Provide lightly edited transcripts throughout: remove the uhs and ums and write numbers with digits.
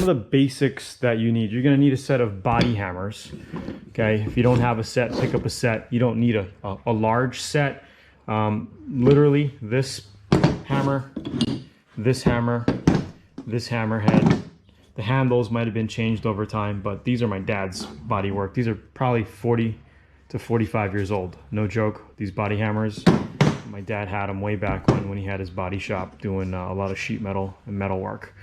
of the basics that you need. You're going to need a set of body hammers. Okay, if you don't have a set, pick up a set. You don't need a large set. Literally this hammer, this hammer, this hammerhead. The handles might have been changed over time, but these are my dad's body work. These are probably 40 to 45 years old. No joke, these body hammers. My dad had them way back when he had his body shop doing a lot of sheet metal and metal work.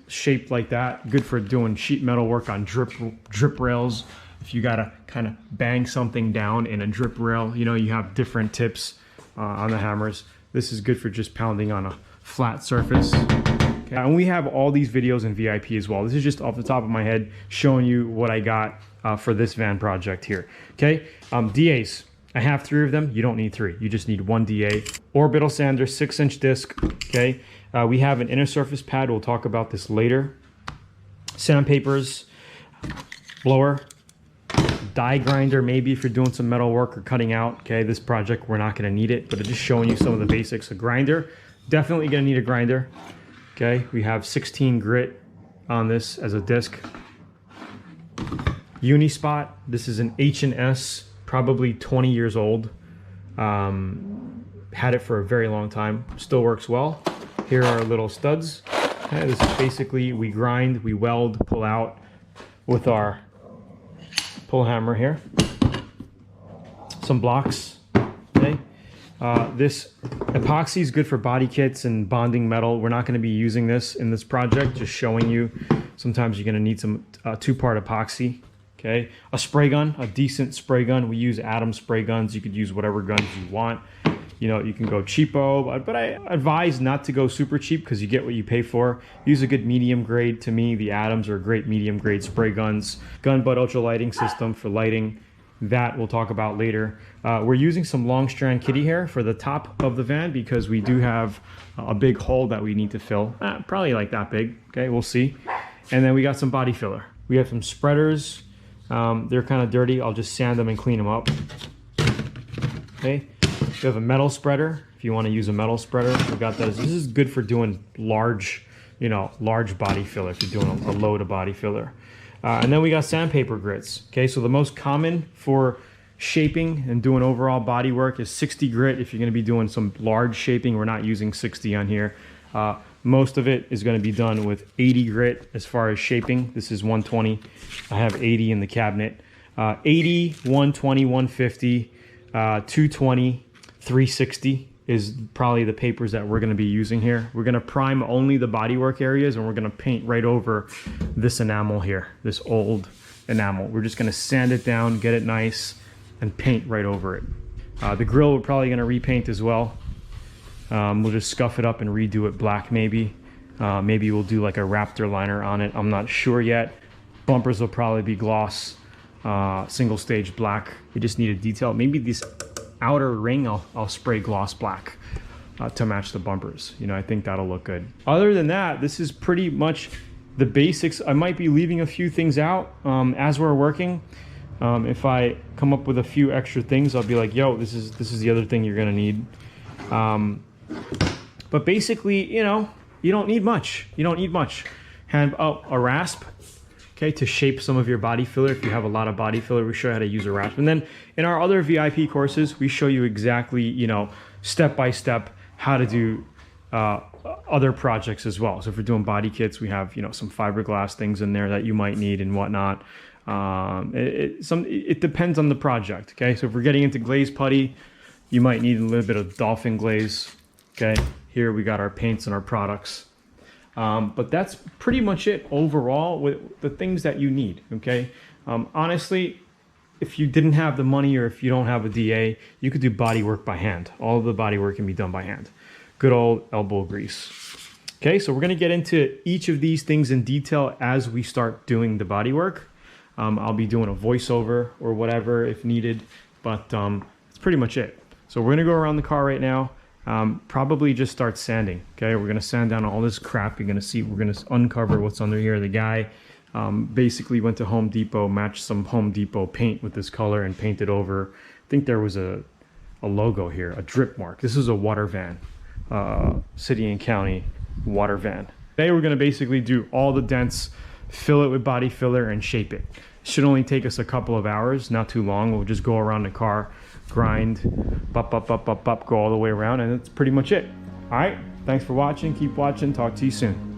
Shaped like that, good for doing sheet metal work on drip rails. If you gotta kind of bang something down in a drip rail, you know, you have different tips on the hammers. This is good for just pounding on a flat surface. Okay. And we have all these videos in VIP as well. This is just off the top of my head showing you what I got for this van project here. Okay, DAs. I have 3 of them. You don't need 3. You just need 1 DA. Orbital sander, 6-inch disc. Okay, we have an inner surface pad. We'll talk about this later. Sandpapers, blower, die grinder, maybe if you're doing some metal work or cutting out. Okay, this project we're not going to need it, but it's just showing you some of the basics. A grinder, definitely going to need a grinder. Okay, we have 16 grit on this as a disc. Unispot, this is an H&S, probably 20 years old. Had it for a very long time, still works well. Here are our little studs. Okay, this is basically, we grind, we weld, pull out with our pull hammer here. Some blocks, okay. This epoxy is good for body kits and bonding metal. We're not going to be using this in this project, just showing you. Sometimes you're going to need some 2-part epoxy. Okay, a spray gun, a decent spray gun. We use Atom spray guns. You could use whatever guns you want. You know, you can go cheapo, but I advise not to go super cheap because you get what you pay for. Use a good medium grade. To me, the Atoms are great medium grade spray guns. Gun butt ultra lighting system for lighting. That we'll talk about later. We're using some long strand kitty hair for the top of the van because we do have a big hole that we need to fill. Probably like that big. Okay, we'll see. And then we got some body filler. We have some spreaders. They're kind of dirty. I'll just sand them and clean them up. Okay, we have a metal spreader. If you want to use a metal spreader, we got those. This is good for doing large, large body filler. If you're doing a load of body filler, and then we got sandpaper grits. Okay, so the most common for shaping and doing overall body work is 60 grit. If you're going to be doing some large shaping, we're not using 60 on here. Most of it is going to be done with 80 grit as far as shaping. This is 120. I have 80 in the cabinet. 80, 120, 150, 220, 360 is probably the papers that we're going to be using here. We're going to prime only the bodywork areas, and we're going to paint right over this enamel here, this old enamel. We're just going to sand it down, get it nice, and paint right over it. The grill we're probably going to repaint as well. We'll just scuff it up and redo it black maybe. Maybe we'll do like a Raptor liner on it. I'm not sure yet. Bumpers will probably be gloss, single stage black. We just need a detail. Maybe this outer ring I'll spray gloss black to match the bumpers. I think that'll look good. Other than that, this is pretty much the basics. I might be leaving a few things out as we're working. If I come up with a few extra things, I'll be like, yo, this is the other thing you're gonna need. But basically, you don't need much. You don't need much. A rasp, okay, to shape some of your body filler. If you have a lot of body filler, we show you how to use a rasp. And then in our other VIP courses, we show you exactly, step by step how to do other projects as well. So if we're doing body kits, we have, some fiberglass things in there that you might need and whatnot. It depends on the project, okay? So if we're getting into glaze putty, you might need a little bit of dolphin glaze. Okay, here we got our paints and our products. But that's pretty much it overall with the things that you need, okay? Honestly, if you didn't have the money or if you don't have a DA, you could do body work by hand. All of the body work can be done by hand. Good old elbow grease. Okay, so we're gonna get into each of these things in detail as we start doing the body work. I'll be doing a voiceover or whatever if needed, but that's pretty much it. So we're gonna go around the car right now, probably just start sanding, okay? We're gonna sand down all this crap. You're gonna see, we're gonna uncover what's under here. The guy basically went to Home Depot, matched some Home Depot paint with this color and painted over. I think there was a logo here, a drip mark. This is a water van, city and county water van. Today we're gonna basically do all the dents fill it with body filler, and shape it. Should only take us a couple of hours, not too long. We'll just go around the car, grind, go all the way around, and that's pretty much it. All right, thanks for watching. Keep watching. Talk to you soon.